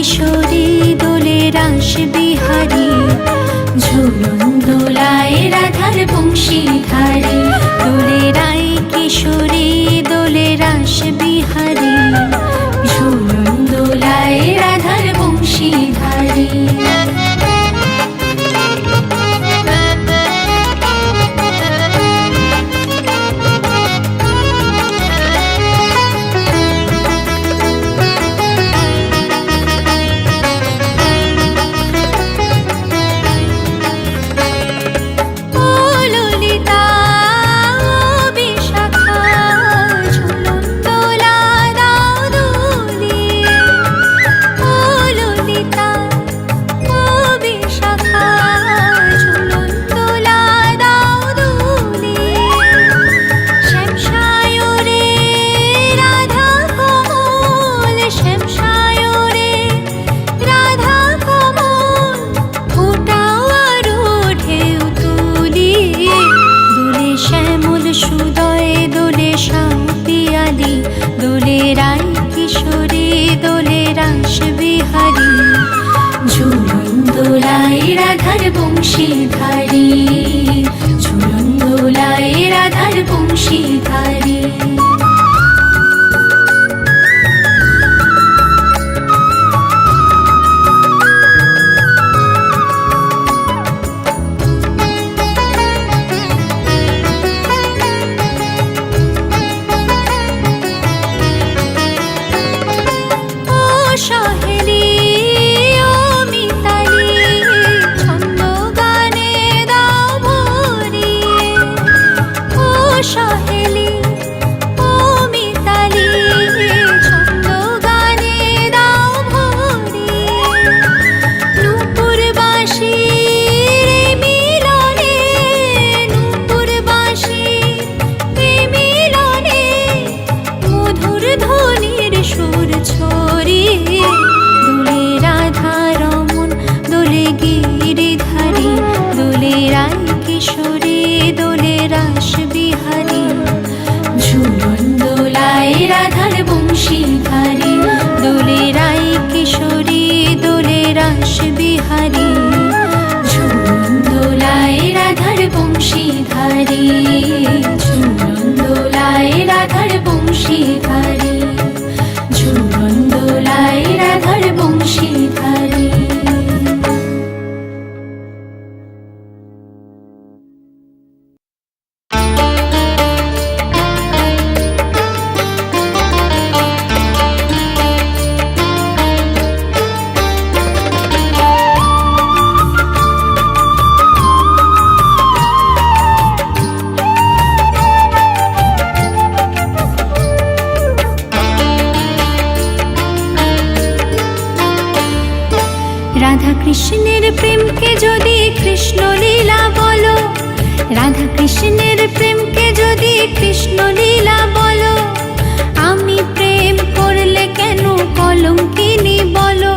কিশোরী দোলে রাস বিহারী, ঝুলন দোলায় রাধার বংশীধারী। দোলে রায় কিশোরী দোলে রাস বিহারী, ঝুলন দোলায় রাধার বংশীধারী। রাধার বংশীধারী, ঝুলন দোলায় রাধার বংশীধারী। রাধা কৃষ্ণের প্রেমকে যদি কৃষ্ণ লীলা বলো, রাধা কৃষ্ণের প্রেমকে যদি কৃষ্ণ লীলা বলো, আমি প্রেম করলে কেন কলঙ্কিনী বলো?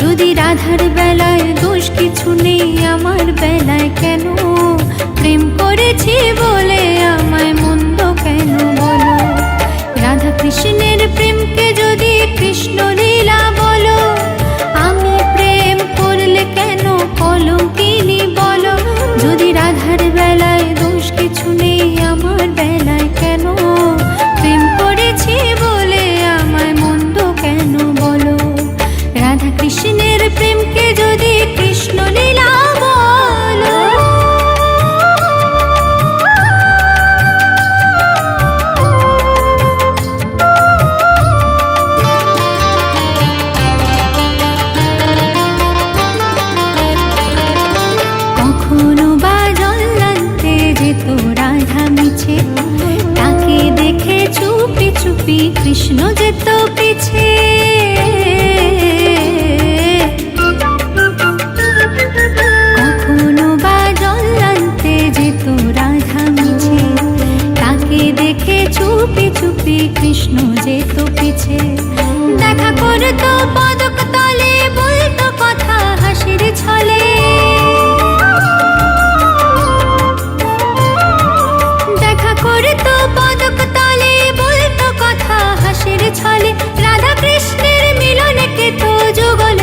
যদি রাধার বেলায় দোষ কিছু নেই, আমার বেলায় কেন? প্রেম করেছি বলে আমায় মন্দ কেন বলো? রাধা কৃষ্ণের প্রেমকে যদি কৃষ্ণ লীলা বলো, আমি প্রেম করলে কেন কলঙ্কিনী বলো? যদি রাধার বেলায় দোষ কিছু নেই, আমার বেলায় কেন? প্রেম করেছি বলে আমায় মন্দ কেন বলো? রাধা কৃষ্ণের প্রেমকে যদি কৃষ্ণ লীলা বলো। কখনো বা জল্লান্তে যেত রাধা মিছে, তাকে দেখে চুপি চুপি কৃষ্ণ যেত পিছে। কখনো বা জল্লান্তে যেত রাধা মিছে, তাকে দেখে চুপি চুপি কৃষ্ণ যেত পিছে। দেখা করতো পদক তলে, বলতো কথা হাসির ছলে। দেখা করতো পদক তলে, বলতো কথা হাসির ছলে। রাধা কৃষ্ণের মিলনকে তো যুগল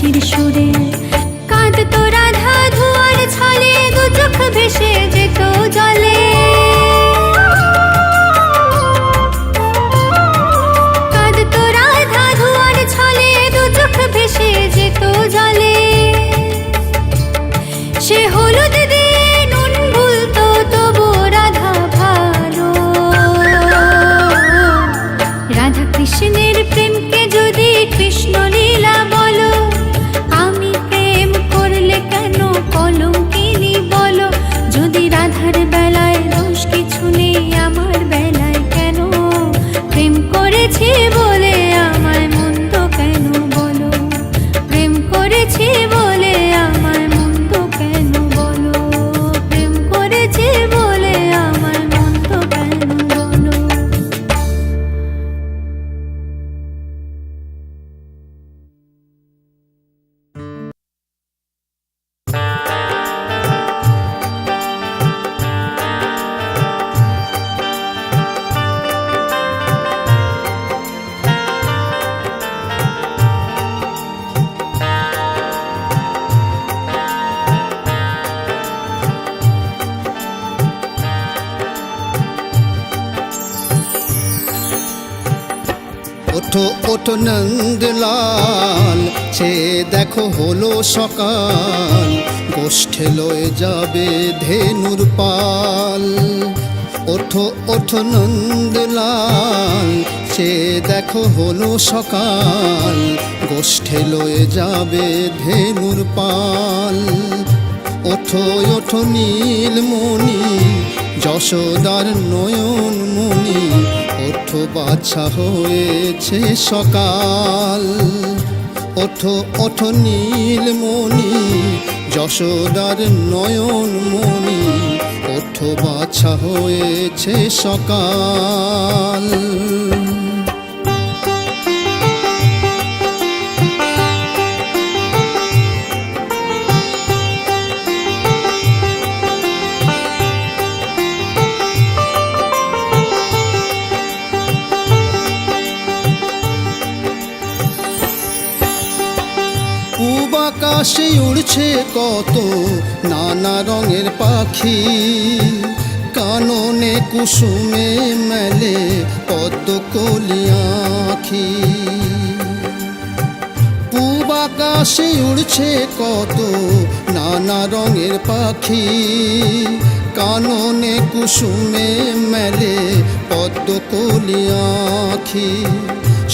হাসির সুরে। কাঁদতো রাধা ধোয়ার ছলে, দু চোখ ভেসে যেত জলে। কাঁদতো রাধা ধোয়ার ছলে, দু চোখ ভেসে যেত জলে। সে হলুদ দিয়ে নুন ভুলতো, তবু রাধা ভালো। রাধা কৃষ্ণের প্রেমকে যদি কৃষ্ণ লীলা বলো, আমি প্রেম করলে কেন কলঙ্কিনী বলো? যদি রাধার বেলায় দোষ কিছু নেই, আমার বেলায় কেন? প্রেম করেছি বলে আমায় মন্দ কেন বলো? প্রেম করেছি বলে আমায় মন্দ কেন বলো? প্রেম করেছি বলে আমায় মন্দ কেন বলো? ওঠো ওঠো নন্দলাল, সে দেখো হলো সকাল, গোষ্ঠে লয়ে যাবে ধেনুর পাল। ওঠো ওঠো নন্দলাল, সে দেখো হলো সকাল, গোষ্ঠে লয়ে যাবে ধেনুর পাল। ওঠো ওঠো নীলমণি, যশোদার নয়ন মণি, ওঠো বাছা হয়েছে সকাল। ওঠো ওঠো নীলমণি, যশোদার নয়ন মণি, ওঠো বাছা হয়েছে সকাল। পূব আকাশে উড়ছে কত নানা রঙের পাখি, কাননে কুসুমে মেলে পদ্ম কলি আঁখি। পূব আকাশে উড়ছে কত নানা রঙের পাখি, কাননে কুসুমে মেলে পদ্ম কলি আঁখি।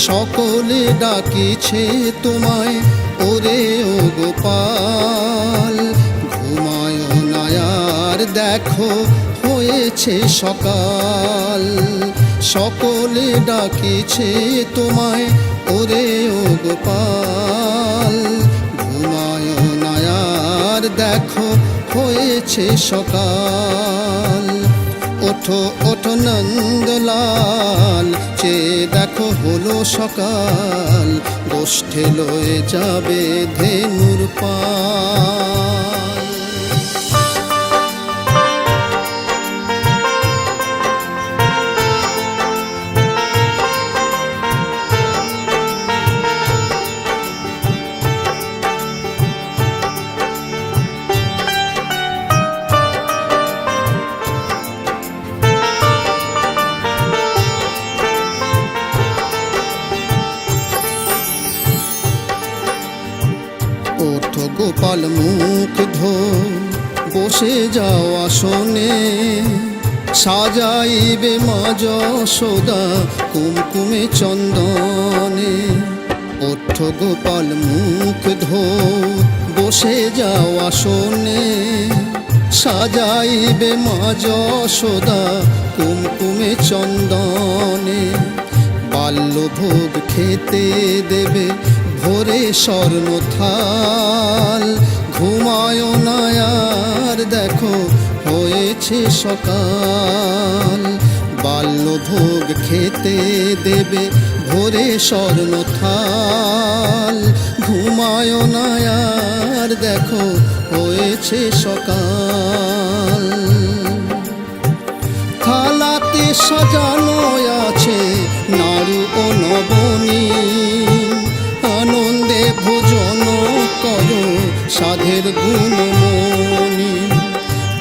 সকলে ডাকিছে তোমায় ওরে ও গোপাল, ঘুমায় না আর দেখো হয়েছে সকাল। সকলে ডাকিছে তোমায় ওরে ও গোপাল, ঘুমায় না আর দেখো হয়েছে সকাল। ওঠো ওঠো নন্দলাল, সে দেখো হলো সকাল, গোষ্ঠে লয়ে যাবে ধেনুর পাল। ওঠো গোপাল মুখ ধো, বসে যাও আসনে, সাজাইবে মা যশোদা কুমকুমে চন্দনে। ওঠো গোপাল মুখ ধো, বসে যাও আসনে, সাজাইবে মা যশোদা কুমকুমে চন্দনে। বাল্যভোগ খেতে দেবে ভোরে স্বর্ণ থাল, ঘুমায় না আর দেখো হয়েছে সকাল। বাল্যভোগ খেতে দেবে ভোরে স্বর্ণ থাল, ঘুমায় না আর দেখো হয়েছে সকাল। থালাতে সাজানো আছে নাড়ু ও নবনী, আনন্দে ভোজন গুণমণি।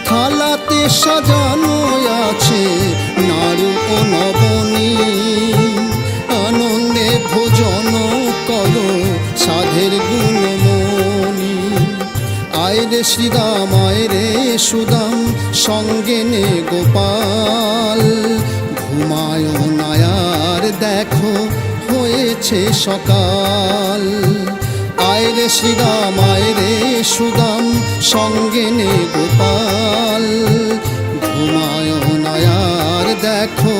থালাতে সাজানো আছে নাড়ু ও নবনী, আনন্দে ভোজন করো সাধের গুণমণি। আয়রে শ্রীরাম আয়রে সুদাম, সঙ্গে নে গোপাল, ঘুমায় নায়ার দেখো হয়েছে সকাল। আয়রে শ্রীরাম আয়রে সুদাম, সঙ্গে নে গোপাল, ঘুমায় নায়ার দেখো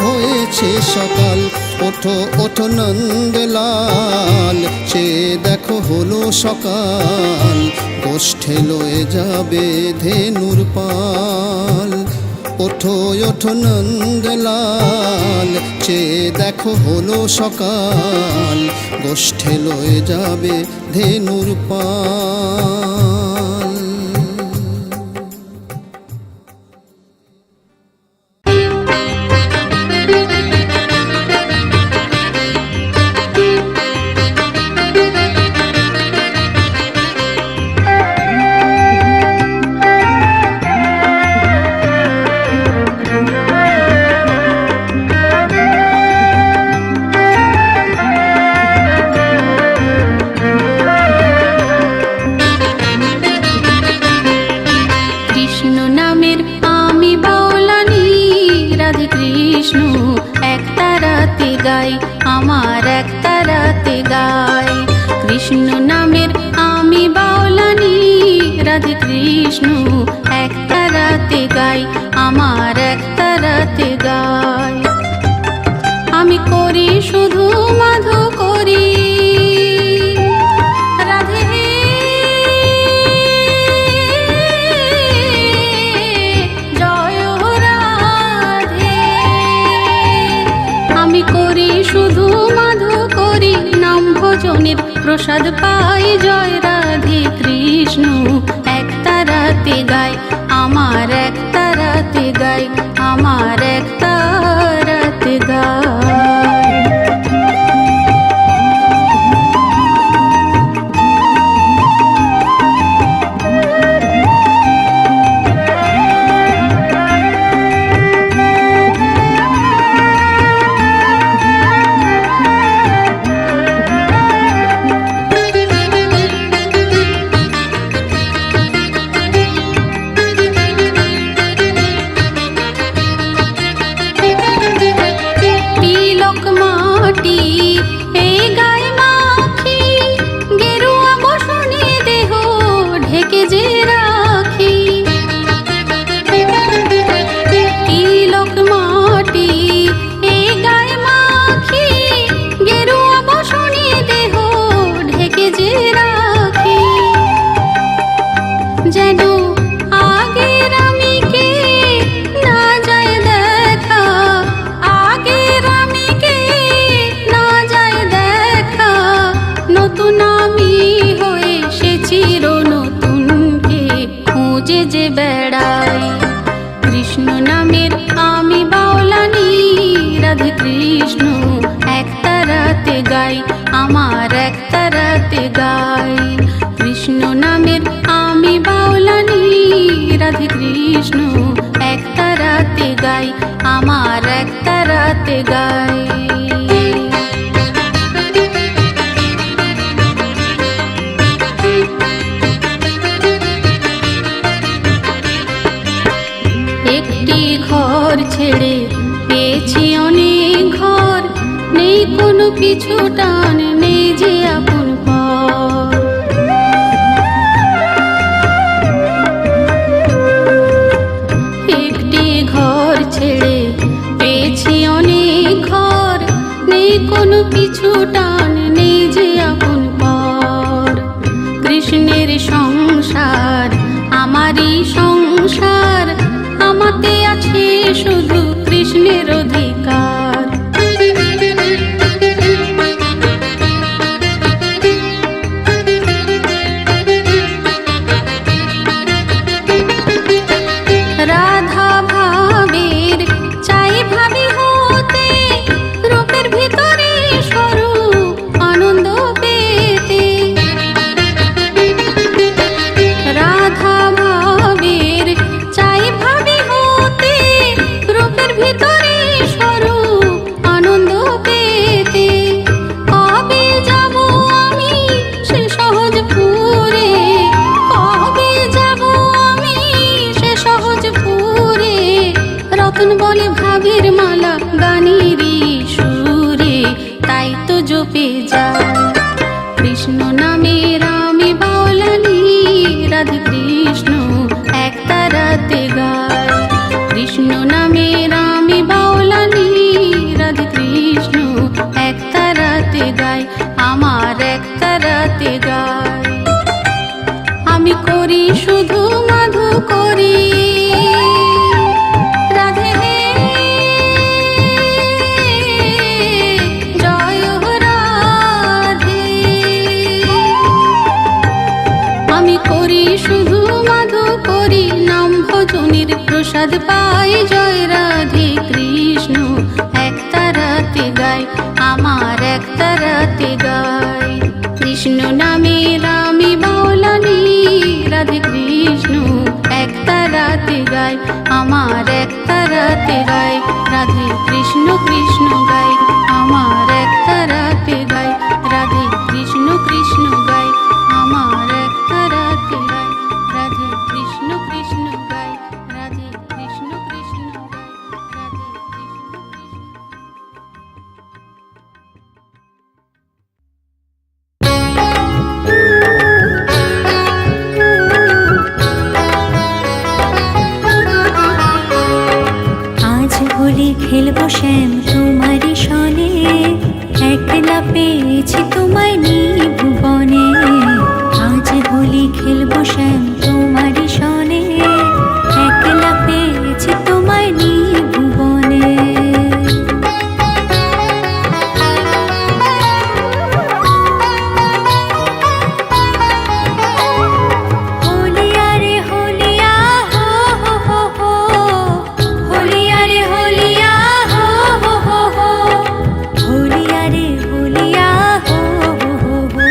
হয়েছে সকাল। ওঠো ওঠো নন্দলাল, চেয়ে দেখো হলো সকাল, গোষ্ঠে লয়ে যাবে ধেনুর পাল। ওঠো ওঠো নন্দলাল, চেয়ে দেখো হলো সকাল, গোষ্ঠে লয়ে যাবে ধেনুর পাল। আমার এক তারাতে গাই, কৃষ্ণ নামের আমি বাউলানি, রাধে কৃষ্ণ এক তারাতে গাই, আমার এক তারাতে গাই। আমি করি শুধু মাধু করি, রাধে জয় রাধে। আমি করি শুধু মাধু করি, নাম ভজনের প্রসাদ পাই, জয় রাধে কৃষ্ণ এক তারাতে গাই, আমার এক তারাতে গাই, আমার এক তারাতে গাই। কৃষ্ণ নামের আমি বাউলানি, রাধে কৃষ্ণ এক তারাতে গাই, আমার এক তারাতে গাই। কৃষ্ণ নামের আমি বাউলানি, রাধে কৃষ্ণ এক তারাতে গাই, আমার এক তারাতে গাই। একটি ঘর ছেড়ে পেয়েছি অনেক ঘর, নেই কোনো পিছু টান, নেই যে আপন পর। একটি ঘর ছেড়ে পেয়েছি অনেক ঘর, নেই কোনো পিছু টান, নেই যে আপন পর। কৃষ্ণের সংসার আমারই সংসার, আমাতে আছে শুধু কৃষ্ণের অধিকার। রাধা ভাবের চাই ভাবি হতে, রূপের ভিতরে স্বরূপ আনন্দ পেতে। মতন বলে ভাবের মালা গানেরই সুরে, তাই তো জপে যায় কৃষ্ণ নামে রামে বাউলানি, রাধে কৃষ্ণ এক তারাতে গায়। কৃষ্ণ নামে রামে বাউলানি, রাধে কৃষ্ণ এক তারাতে গায়, আমার এক তারাতে গায়। আমি করি শুধু মাধু করি, রাধে জয় রাধে। আমি করি শুধু মাধু করি, নাম ভজনের প্রসাদ পাই, জয় রাধে কৃষ্ণ এক তারাতে গায়, আমার এক তারাতে গায়। কৃষ্ণ নামে রামে বাউলানি, রাধে কৃষ্ণ এক তারাতে গায়, আমার এক তারাতে গায়, রাধে কৃষ্ণ কৃষ্ণ গায়, আমার এক তারাতে গায়, রাধে কৃষ্ণ কৃষ্ণ গায়, আমার এক তারাতে গায়, রাধে কৃষ্ণ কৃষ্ণ গায়, রাধে কৃষ্ণ কৃষ্ণ গায়, রাধে কৃষ্ণ কৃষ্ণ। আজ হোলি খেলবো শ্যাম তোমারই সনে, একলা পেয়েছি তোমায় নিভুবনে। আজ হোলি খেলবো শ্যাম তোমারই সনে, একলা পেয়েছি তোমায় নিভুবনে। হোলিয়া রে হোলিয়া হো হো হো হো, হোলিয়া রে হোলিয়া হো হো হো হো, হোলিয়া রে হোলিয়া হো হো হো হো,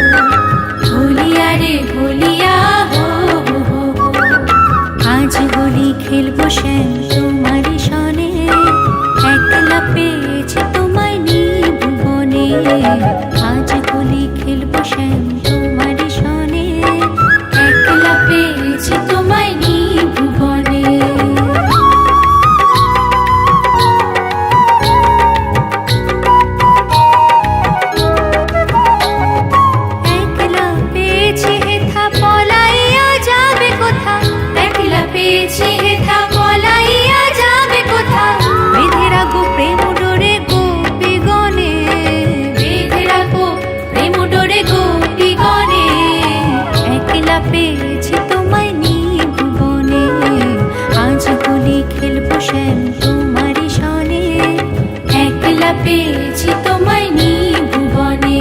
হোলিয়া রে হোলিয়া হো হো হো হো। আজ হোলি খেলবো শ্যাম তোমারই সনে, একলা পেয়েছি তোমায় নিভুবনে। আজ হোলি খেলবো শ্যাম তোমারই সনে, একলা পেয়েছি তোমায় নিভুবনে। একলা পেয়েছি হেথা পলাইয়া যাবে কোথা, একলা পেয়েছি হেথা পলাইয়া যাবে কোথা। বেঁধে রাখো প্রেম ডোরে গোপী গণে, বেঁধে রাখো প্রেম ডোরে গোপী গণে। একলা পেয়েছি তোমায় নিভুবনে। আজ হোলি খেলবো শ্যাম তোমারই সনে, একলা পেয়েছি তোমায় নিভুবনে।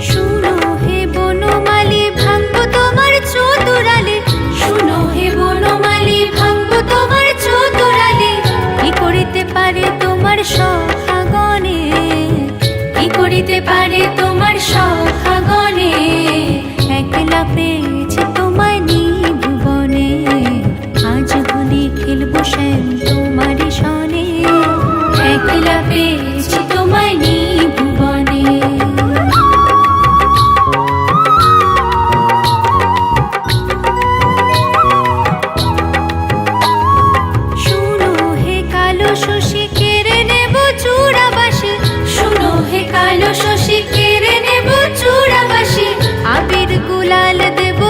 শুনো হে বনমালী ভাঙবো তোমার চতুরালে, শুনো হে বনমালী ভাঙবো তোমার চতুরালে। কি করিতে পারে তোমার সখাগণে, কি করিতে পারে তোমার সখাগণে। একলা পেয়েছি তোমায় নিভুবনে। আজ হোলি খেলবো শ্যাম তোমারই সনে, একলা পেয়েছি তোমায় নিভুবনে। শুনো হে কালো শশী কেড়ে নেব চূড়াবাসী, শুনো হে কালো শশী কেড়ে নেব চূড়াবাসী। আবির গুলাল দেব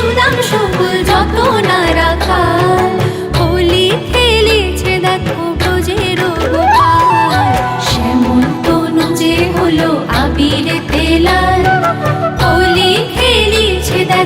সুদাম শুকুল যত না রাখাল, হোলি খেলেছে দেখো ব্রজের গোপাল। শ্যামল তনু যে হলো আবির তেলাল, হোলি খেলেছে দেখো